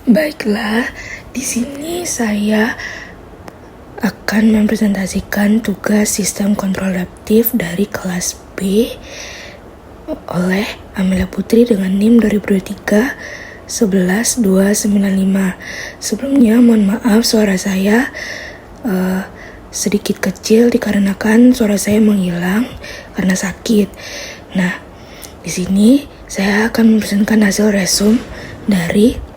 Baiklah, di sini saya akan mempresentasikan tugas sistem kontrol adaptif dari kelas B oleh Amelia Putri dengan NIM 2023 11295. Sebelumnya mohon maaf suara saya sedikit kecil dikarenakan suara saya menghilang karena sakit. Nah, di sini saya akan mempresentasikan hasil resume dari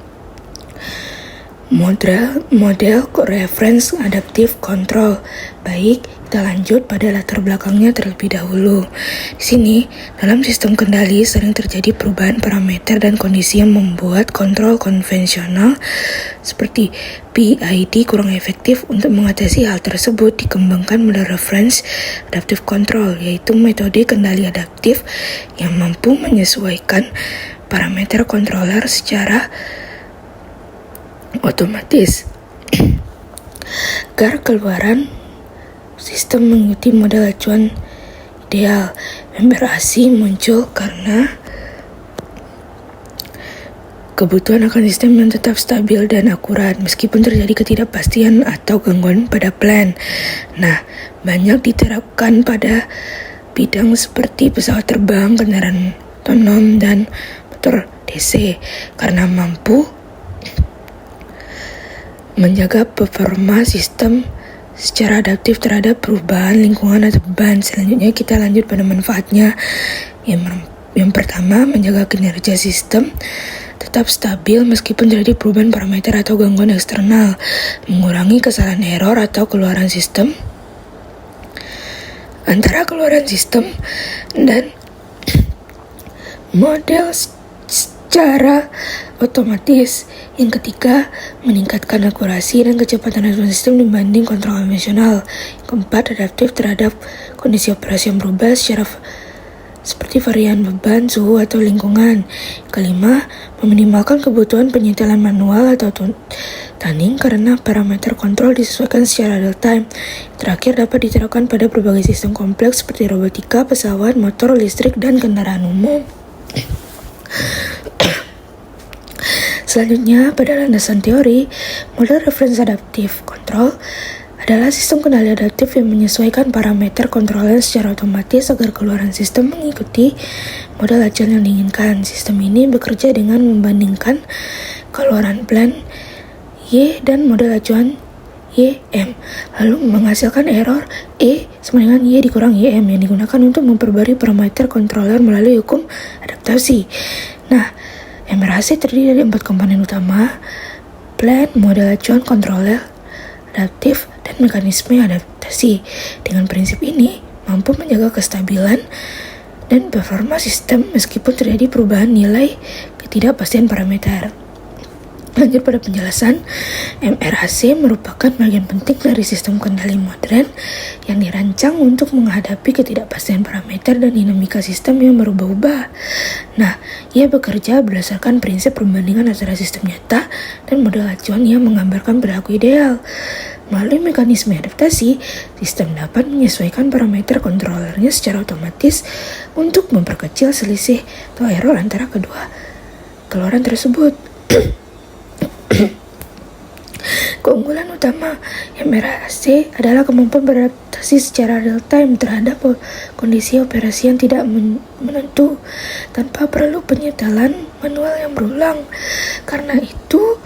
model reference adaptive control. Baik, kita lanjut pada latar belakangnya terlebih dahulu. Di sini, dalam sistem kendali sering terjadi perubahan parameter dan kondisi yang membuat kontrol konvensional seperti PID kurang efektif. Untuk mengatasi hal tersebut, dikembangkan model reference adaptive control, yaitu metode kendali adaptif yang mampu menyesuaikan parameter controller secara otomatis agar keluaran sistem mengikuti model acuan ideal. Memberasi muncul karena kebutuhan akan sistem yang tetap stabil dan akurat meskipun terjadi ketidakpastian atau gangguan pada plan. Nah, banyak diterapkan pada bidang seperti pesawat terbang, kendaraan otonom, dan motor DC karena mampu menjaga performa sistem secara adaptif terhadap perubahan lingkungan atau beban. Selanjutnya kita lanjut pada manfaatnya. Yang pertama, menjaga kinerja sistem tetap stabil meskipun terjadi perubahan parameter atau gangguan eksternal, mengurangi kesalahan error atau keluaran sistem antara keluaran sistem dan model secara otomatis. Yang ketiga, meningkatkan akurasi dan kecepatan respon sistem dibanding kontrol konvensional. Keempat, adaptif terhadap kondisi operasi yang berubah seperti varian beban, suhu, atau lingkungan. Kelima, meminimalkan kebutuhan penyetelan manual atau tuning karena parameter kontrol disesuaikan secara real time. Terakhir, dapat diterapkan pada berbagai sistem kompleks seperti robotika, pesawat, motor listrik, dan kendaraan umum. Selanjutnya, pada landasan teori, model reference adaptive control adalah sistem kendali adaptif yang menyesuaikan parameter kontroler secara otomatis agar keluaran sistem mengikuti model acuan yang diinginkan. Sistem ini bekerja dengan membandingkan keluaran plan Y dan model acuan YM, lalu menghasilkan error E sama dengan Y dikurang YM yang digunakan untuk memperbarui parameter kontroler melalui hukum adaptasi. Nah, MRAC terdiri dari 4 komponen utama: plan, model acuan, controller, adaptif, dan mekanisme adaptasi. Dengan prinsip ini, mampu menjaga kestabilan dan performa sistem meskipun terjadi perubahan nilai ketidakpastian parameter. Lanjut pada penjelasan, MRAC merupakan bagian penting dari sistem kendali modern yang dirancang untuk menghadapi ketidakpastian parameter dan dinamika sistem yang berubah-ubah. Nah, ia bekerja berdasarkan prinsip perbandingan antara sistem nyata dan model acuan yang menggambarkan perilaku ideal. Melalui mekanisme adaptasi, sistem dapat menyesuaikan parameter kontrolernya secara otomatis untuk memperkecil selisih atau error antara kedua keluaran tersebut. Keunggulan utama MRAC adalah kemampuan beradaptasi secara real time terhadap kondisi operasi yang tidak menentu tanpa perlu penyetelan manual yang berulang. Karena itu,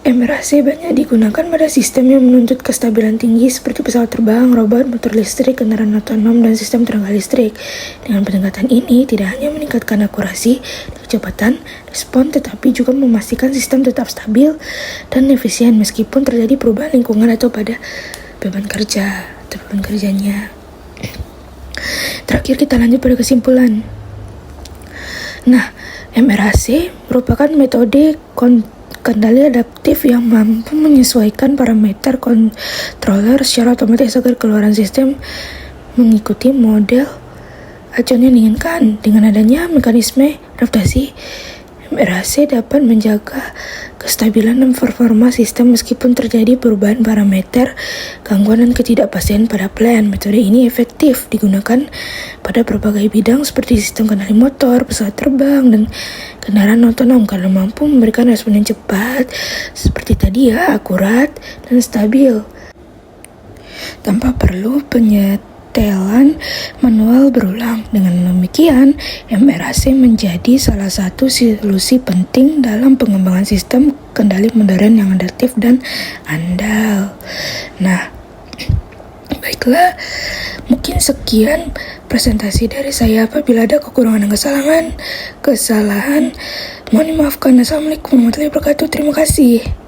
MRAC banyak digunakan pada sistem yang menuntut kestabilan tinggi seperti pesawat terbang, robot, motor listrik, kendaraan otonom, dan sistem tenaga listrik. Dengan pendekatan ini, tidak hanya meningkatkan akurasi dan kecepatan respon, tetapi juga memastikan sistem tetap stabil dan efisien meskipun terjadi perubahan lingkungan atau pada beban kerjanya. Terakhir kita lanjut pada kesimpulan. Nah, MRAC merupakan metode kendali adaptif yang mampu menyesuaikan parameter controller secara otomatis agar keluaran sistem mengikuti model acuan yang diinginkan. Dengan adanya mekanisme adaptasi, MRAC dapat menjaga kestabilan dan performa sistem meskipun terjadi perubahan parameter, gangguan dan ketidakpastian pada plan. Metode ini efektif digunakan pada berbagai bidang seperti sistem kendali motor, pesawat terbang, dan kendaraan otonom karena mampu memberikan respon yang cepat, seperti tadi ya, akurat dan stabil, tanpa perlu penyetelan manual berulang. Dengan demikian, MRAC menjadi salah satu solusi penting dalam pengembangan sistem kendali modern yang adaptif dan andal. Nah, baiklah, mungkin sekian presentasi dari saya. Apabila ada kekurangan dan kesalahan, mohon dimaafkan. Assalamualaikum warahmatullahi wabarakatuh. Terima kasih.